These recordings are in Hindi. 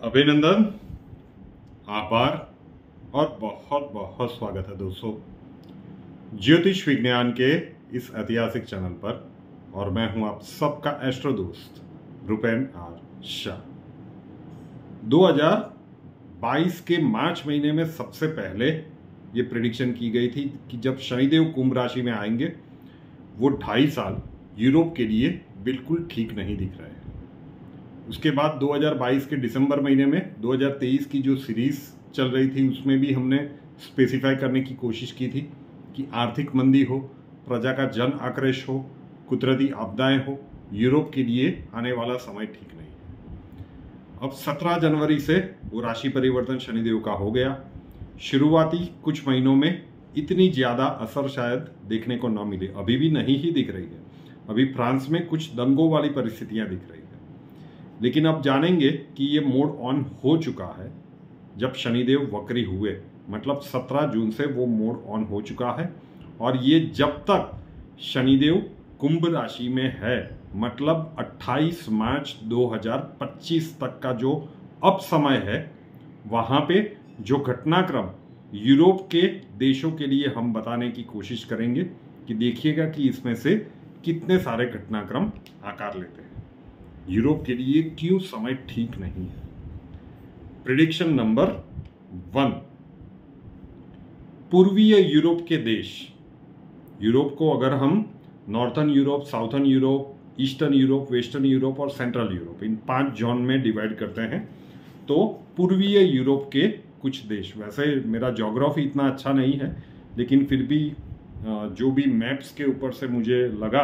अभिनंदन, आभार और बहुत बहुत स्वागत है दोस्तों ज्योतिष विज्ञान के इस ऐतिहासिक चैनल पर। और मैं हूं आप सबका एस्ट्रो दोस्त रुपेन आर शाह। 2022 के मार्च महीने में सबसे पहले ये प्रेडिक्शन की गई थी कि जब शनिदेव कुंभ राशि में आएंगे वो 2.5 साल यूरोप के लिए बिल्कुल ठीक नहीं दिख रहे हैं। उसके बाद 2022 के दिसंबर महीने में 2023 की जो सीरीज चल रही थी उसमें भी हमने स्पेसिफाई करने की कोशिश की थी कि आर्थिक मंदी हो, प्रजा का जन आक्रोश हो, कुदरती आपदाएं हो, यूरोप के लिए आने वाला समय ठीक नहीं है। अब 17 जनवरी से वो राशि परिवर्तन शनिदेव का हो गया। शुरुआती कुछ महीनों में इतनी ज़्यादा असर शायद देखने को न मिले, अभी भी नहीं ही दिख रही है। अभी फ्रांस में कुछ दंगों वाली परिस्थितियां दिख रही है, लेकिन अब जानेंगे कि ये मोड ऑन हो चुका है जब शनिदेव वक्री हुए, मतलब 17 जून से वो मोड ऑन हो चुका है। और ये जब तक शनिदेव कुंभ राशि में है, मतलब 28 मार्च 2025 तक का जो अब समय है, वहाँ पे जो घटनाक्रम यूरोप के देशों के लिए हम बताने की कोशिश करेंगे कि देखिएगा कि इसमें से कितने सारे घटनाक्रम आकार लेते हैं। यूरोप के लिए क्यों समय ठीक नहीं है। प्रेडिक्शन नंबर 1, पूर्वीय यूरोप के देश। यूरोप को अगर हम northern Europe, southern Europe, eastern Europe, western Europe और सेंट्रल यूरोप, इन 5 जोन में डिवाइड करते हैं, तो पूर्वीय यूरोप के कुछ देश, वैसे मेरा ज्योग्राफी इतना अच्छा नहीं है लेकिन फिर भी जो भी मैप्स के ऊपर से मुझे लगा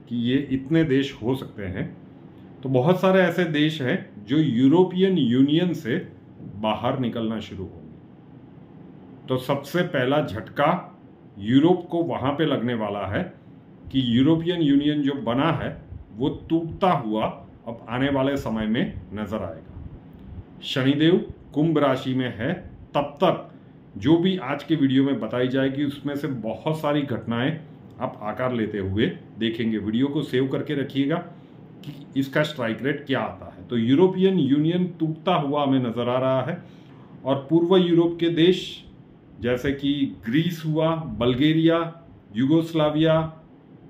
कि ये इतने देश हो सकते हैं, तो बहुत सारे ऐसे देश हैं जो यूरोपियन यूनियन से बाहर निकलना शुरू होंगे। तो सबसे पहला झटका यूरोप को वहां पे लगने वाला है कि यूरोपियन यूनियन जो बना है वो टूटता हुआ अब आने वाले समय में नजर आएगा। शनिदेव कुंभ राशि में है, तब तक जो भी आज के वीडियो में बताई जाएगी उसमें से बहुत सारी घटनाएं आप आकार लेते हुए देखेंगे। वीडियो को सेव करके रखिएगा कि इसका स्ट्राइक रेट क्या आता है। तो यूरोपियन यूनियन टूटता हुआ हमें नजर आ रहा है और पूर्व यूरोप के देश जैसे कि ग्रीस हुआ, Bulgaria, Yugoslavia,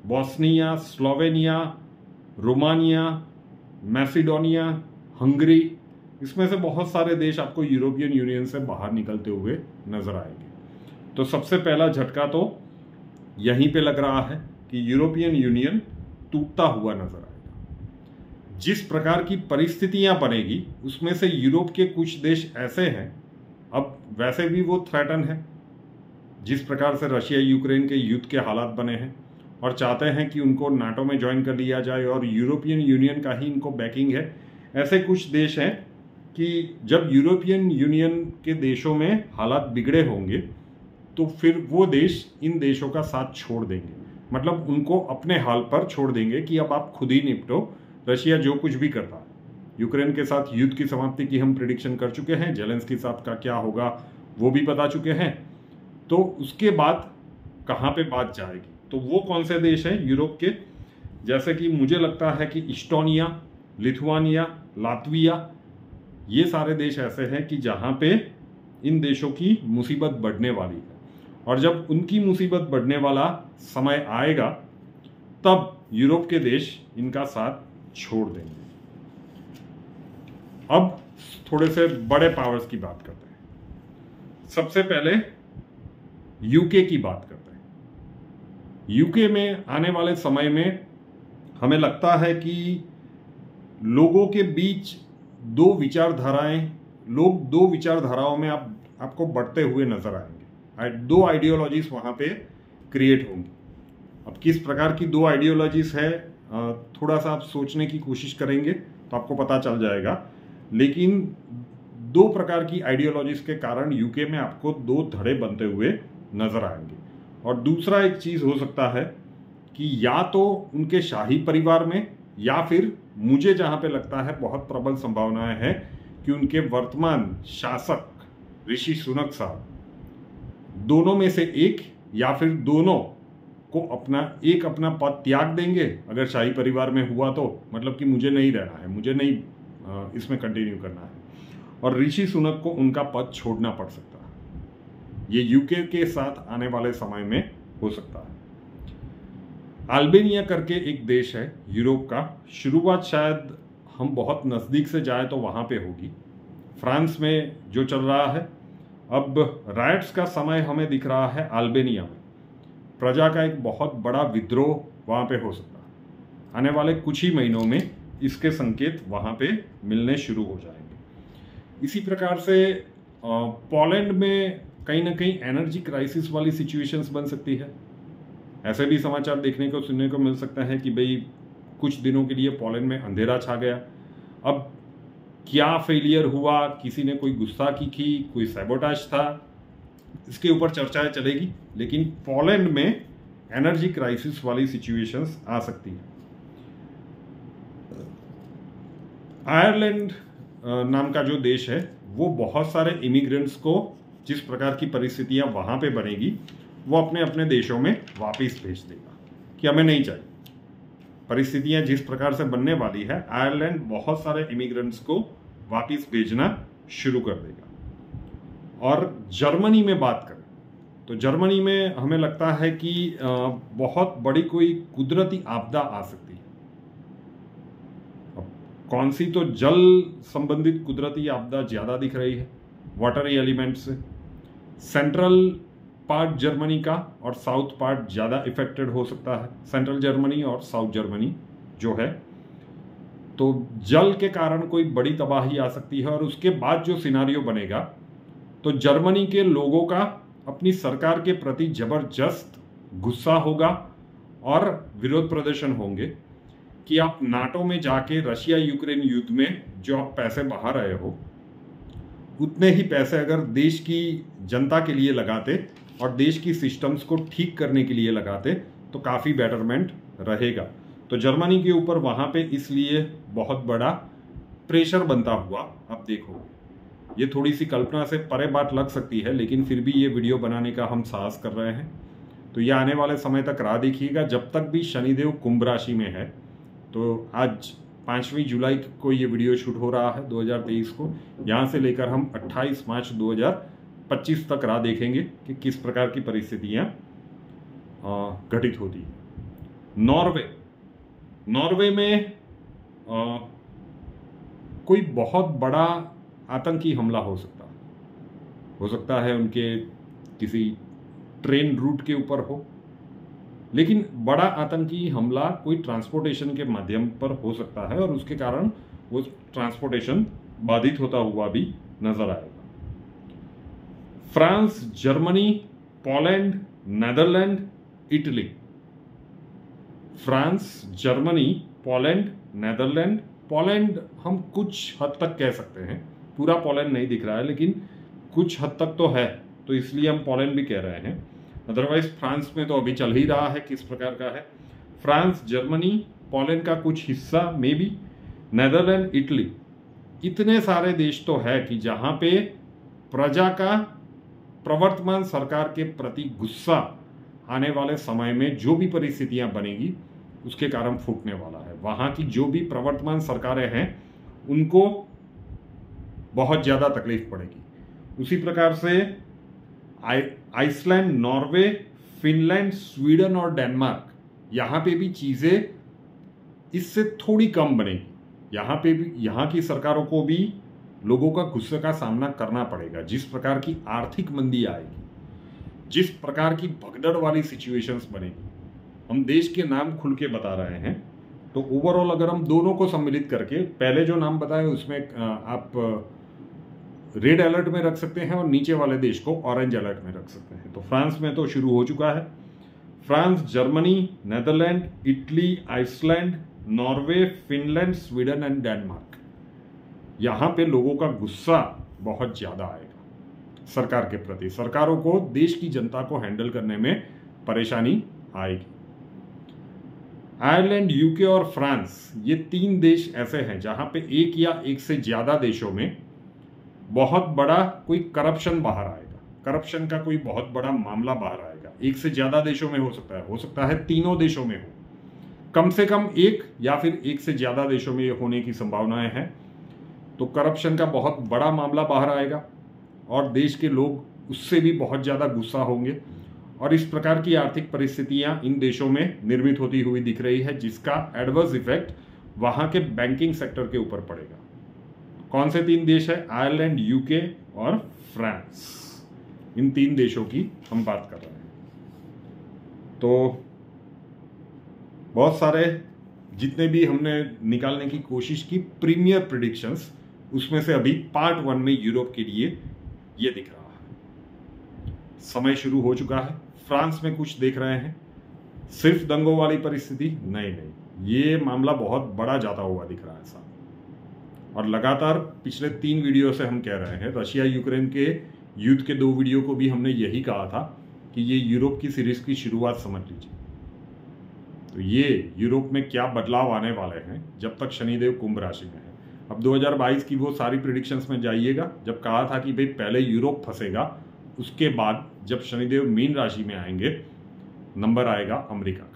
Bosnia, Slovenia, Romania, Macedonia, Hungary, इसमें से बहुत सारे देश आपको यूरोपियन यूनियन से बाहर निकलते हुए नजर आएंगे। तो सबसे पहला झटका तो यहीं पे लग रहा है कि यूरोपियन यूनियन टूटता हुआ नजर आएगा। जिस प्रकार की परिस्थितियां बनेगी उसमें से यूरोप के कुछ देश ऐसे हैं, अब वैसे भी वो थ्रेटन है, जिस प्रकार से रशिया यूक्रेन के युद्ध के हालात बने हैं और चाहते हैं कि उनको नाटो में ज्वाइन कर लिया जाए और यूरोपियन यूनियन का ही इनको बैकिंग है। ऐसे कुछ देश हैं कि जब यूरोपियन यूनियन के देशों में हालात बिगड़े होंगे तो फिर वो देश इन देशों का साथ छोड़ देंगे, मतलब उनको अपने हाल पर छोड़ देंगे कि अब आप खुद ही निपटो, रशिया जो कुछ भी करता है। यूक्रेन के साथ युद्ध की समाप्ति की हम प्रेडिक्शन कर चुके हैं, जेलेंस्की साहब का क्या होगा वो भी बता चुके हैं। तो उसके बाद कहाँ पे बात जाएगी, तो वो कौन से देश हैं यूरोप के, जैसे कि मुझे लगता है कि इस्टोनिया, लिथुआनिया, लातविया, ये सारे देश ऐसे हैं कि जहाँ पे इन देशों की मुसीबत बढ़ने वाली है। और जब उनकी मुसीबत बढ़ने वाला समय आएगा तब यूरोप के देश इनका साथ छोड़ देंगे। अब थोड़े से बड़े पावर्स की बात करते हैं। सबसे पहले यूके की बात करते हैं। यूके में आने वाले समय में हमें लगता है कि लोगों के बीच दो विचारधाराओं में आपको बढ़ते हुए नजर आएंगे। 2 आइडियोलॉजीज वहां पे क्रिएट होंगी। अब किस प्रकार की 2 आइडियोलॉजीज है, थोड़ा सा आप सोचने की कोशिश करेंगे तो आपको पता चल जाएगा। लेकिन 2 प्रकार की आइडियोलॉजीज के कारण यूके में आपको 2 धड़े बनते हुए नजर आएंगे। और दूसरा एक चीज हो सकता है कि या तो उनके शाही परिवार में, या फिर मुझे जहां पे लगता है बहुत प्रबल संभावनाएं हैं कि उनके वर्तमान शासक ऋषि सुनक साहब, दोनों में से एक या फिर दोनों को अपना पद त्याग देंगे अगर शाही परिवार में हुआ तो, मतलब कि मुझे नहीं रहना है, मुझे नहीं इसमें कंटिन्यू करना है। और ऋषि सुनक को उनका पद छोड़ना पड़ सकता है। ये यूके के साथ आने वाले समय में हो सकता है। अल्बानिया करके एक देश है यूरोप का, शुरुआत शायद हम बहुत नज़दीक से जाए तो वहाँ पे होगी, फ्रांस में जो चल रहा है। अब राइट्स का समय हमें दिख रहा है अल्बानिया में, प्रजा का एक बहुत बड़ा विद्रोह वहाँ पे हो सकता है। आने वाले कुछ ही महीनों में इसके संकेत वहाँ पे मिलने शुरू हो जाएंगे। इसी प्रकार से पोलैंड में कहीं ना कहीं एनर्जी क्राइसिस वाली सिचुएशंस बन सकती है। ऐसे भी समाचार देखने को सुनने को मिल सकता है कि भाई कुछ दिनों के लिए पोलैंड में अंधेरा छा गया। अब क्या फेलियर हुआ, किसी ने कोई गुस्ताखी की, कोई सैबोटाज था, इसके ऊपर चर्चाएं चलेगी, लेकिन पोलैंड में एनर्जी क्राइसिस वाली सिचुएशंस आ सकती है। आयरलैंड नाम का जो देश है वो बहुत सारे इमिग्रेंट्स को, जिस प्रकार की परिस्थितियां वहां पे बनेगी, वो अपने अपने देशों में वापस भेज देगा कि हमें नहीं चाहिए। परिस्थितियां जिस प्रकार से बनने वाली है, आयरलैंड बहुत सारे इमिग्रेंट्स को वापस भेजना शुरू कर देगा। और जर्मनी में बात करें तो जर्मनी में हमें लगता है कि बहुत बड़ी कोई कुदरती आपदा आ सकती है। अब कौन सी, तो जल संबंधित कुदरती आपदा ज्यादा दिख रही है, वाटरी एलिमेंट से। सेंट्रल पार्ट जर्मनी का और साउथ पार्ट ज़्यादा इफेक्टेड हो सकता है, सेंट्रल जर्मनी और साउथ जर्मनी जो है। तो जल के कारण कोई बड़ी तबाही आ सकती है। और उसके बाद जो सिनारियो बनेगा, तो जर्मनी के लोगों का अपनी सरकार के प्रति जबरदस्त गुस्सा होगा और विरोध प्रदर्शन होंगे कि आप नाटो में जाके रशिया यूक्रेन युद्ध में जो आप पैसे बहा रहे हो, उतने ही पैसे अगर देश की जनता के लिए लगाते और देश की सिस्टम्स को ठीक करने के लिए लगाते तो काफ़ी बेटरमेंट रहेगा। तो जर्मनी के ऊपर वहाँ पे इसलिए बहुत बड़ा प्रेशर बनता हुआ अब देखो। ये थोड़ी सी कल्पना से परे बात लग सकती है, लेकिन फिर भी ये वीडियो बनाने का हम साहस कर रहे हैं। तो ये आने वाले समय तक राह देखिएगा। जब तक भी शनिदेव कुंभ राशि में है, तो आज 5वीं जुलाई को ये वीडियो शूट हो रहा है 2023 को, यहाँ से लेकर हम 28 मार्च 2025 तक राह देखेंगे कि किस प्रकार की परिस्थितियाँ घटित होती है। नॉर्वे में कोई बहुत बड़ा आतंकी हमला हो सकता है, उनके किसी ट्रेन रूट के ऊपर हो, लेकिन बड़ा आतंकी हमला कोई ट्रांसपोर्टेशन के माध्यम पर हो सकता है और उसके कारण वो ट्रांसपोर्टेशन बाधित होता हुआ भी नजर आएगा। France, Germany, Poland, Netherland, Italy. France, Germany, Poland, Netherland. Poland हम कुछ हद तक कह सकते हैं, पूरा पोलैंड नहीं दिख रहा है लेकिन कुछ हद तक तो है, तो इसलिए हम पोलैंड भी कह रहे हैं। अदरवाइज फ्रांस में तो अभी चल ही रहा है किस प्रकार का है। फ्रांस, जर्मनी, पोलैंड का कुछ हिस्सा मे बी, नेदरलैंड, इटली। इतने सारे देश तो है कि जहां पे प्रजा का प्रवर्तमान सरकार के प्रति गुस्सा आने वाले समय में जो भी परिस्थितियां बनेगी उसके कारण फूटने वाला है। वहां की जो भी प्रवर्तमान सरकारें हैं उनको बहुत ज़्यादा तकलीफ पड़ेगी। उसी प्रकार से आइसलैंड, नॉर्वे, फिनलैंड, स्वीडन और डेनमार्क, यहाँ पे भी चीज़ें इससे थोड़ी कम बनेगी। यहाँ पे भी यहाँ की सरकारों को भी लोगों का गुस्से का सामना करना पड़ेगा। जिस प्रकार की आर्थिक मंदी आएगी, जिस प्रकार की भगदड़ वाली सिचुएशंस बनेगी, हम देश के नाम खुल के बता रहे हैं। तो ओवरऑल अगर हम दोनों को सम्मिलित करके, पहले जो नाम बताए उसमें आप रेड अलर्ट में रख सकते हैं और नीचे वाले देश को ऑरेंज अलर्ट में रख सकते हैं। तो फ्रांस में तो शुरू हो चुका है। France, Germany, Netherland, Italy, Iceland, Norway, Finland, Sweden and Denmark. यहाँ पे लोगों का गुस्सा बहुत ज़्यादा आएगा सरकार के प्रति। सरकारों को देश की जनता को हैंडल करने में परेशानी आएगी। आयरलैंड, यूके और फ्रांस, ये 3 देश ऐसे हैं जहाँ पे एक या एक से ज़्यादा देशों में बहुत बड़ा कोई करप्शन बाहर आएगा, करप्शन का कोई बहुत बड़ा मामला बाहर आएगा। एक से ज़्यादा देशों में हो सकता है तीनों देशों में हो, कम से कम एक या फिर एक से ज़्यादा देशों में ये होने की संभावनाएं हैं। तो करप्शन का बहुत बड़ा मामला बाहर आएगा और देश के लोग उससे भी बहुत ज़्यादा गुस्सा होंगे और इस प्रकार की आर्थिक परिस्थितियां इन देशों में निर्मित होती हुई दिख रही है, जिसका एडवर्स इफेक्ट वहां के बैंकिंग सेक्टर के ऊपर पड़ेगा। कौन से 3 देश है? आयरलैंड, यूके और फ्रांस। इन 3 देशों की हम बात कर रहे हैं। तो बहुत सारे जितने भी हमने निकालने की कोशिश की प्रीमियर प्रिडिक्शंस, उसमें से अभी पार्ट 1 में यूरोप के लिए ये दिख रहा है। समय शुरू हो चुका है। फ्रांस में कुछ देख रहे हैं, सिर्फ दंगों वाली परिस्थिति नहीं, ये मामला बहुत बड़ा जाता हुआ दिख रहा है साहब। और लगातार पिछले 3 वीडियो से हम कह रहे हैं, रशिया यूक्रेन के युद्ध के 2 वीडियो को भी हमने यही कहा था कि ये यूरोप की सीरीज की शुरुआत समझ लीजिए। तो ये यूरोप में क्या बदलाव आने वाले हैं जब तक शनिदेव कुंभ राशि में है। अब 2022 की वो सारी प्रिडिक्शंस में जाइएगा जब कहा था कि भाई पहले यूरोप फंसेगा, उसके बाद जब शनिदेव मीन राशि में आएंगे नंबर आएगा अमेरिका का।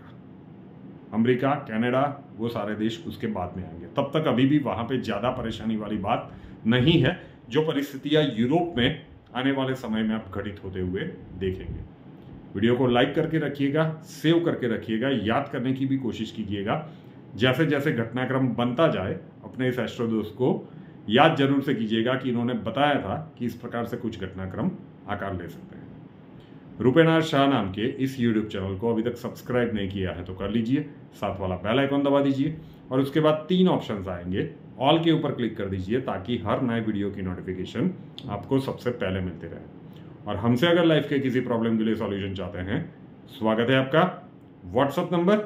अमेरिका, कनाडा, वो सारे देश उसके बाद में आएंगे। तब तक अभी भी वहां पे ज्यादा परेशानी वाली बात नहीं है, जो परिस्थितियां यूरोप में आने वाले समय में आप घटित होते हुए देखेंगे। वीडियो को लाइक करके रखिएगा, सेव करके रखिएगा, याद करने की भी कोशिश कीजिएगा। जैसे जैसे घटनाक्रम बनता जाए अपने इस एस्ट्रो दोस्त को याद जरूर से कीजिएगा कि इन्होंने बताया था कि इस प्रकार से कुछ घटनाक्रम आकार ले सकते हैं। रूपेनाथ शाह नाम के इस यूट्यूब चैनल को अभी तक सब्सक्राइब नहीं किया है तो कर लीजिए, साथ वाला बेल आइकन दबा दीजिए और उसके बाद 3 ऑप्शंस आएंगे, ऑल के ऊपर क्लिक कर दीजिए ताकि हर नए वीडियो की नोटिफिकेशन आपको सबसे पहले मिलते रहे। और हमसे अगर लाइफ के किसी प्रॉब्लम के लिए सॉल्यूशन चाहते हैं, स्वागत है आपका। व्हाट्सएप नंबर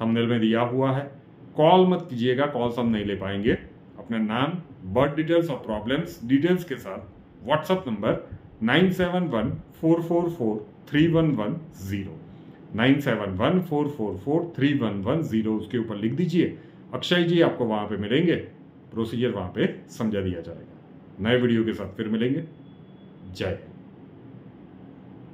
थंबनेल में दिया हुआ है। कॉल मत कीजिएगा, कॉल्स हम नहीं ले पाएंगे। अपने नाम, बर्थ डिटेल्स और प्रॉब्लम्स डिटेल्स के साथ व्हाट्सएप नंबर 9714443110 9714443110 उसके ऊपर लिख दीजिए। अक्षय जी आपको वहां पे मिलेंगे, प्रोसीजर वहां पे समझा दिया जाएगा। नए वीडियो के साथ फिर मिलेंगे। जय।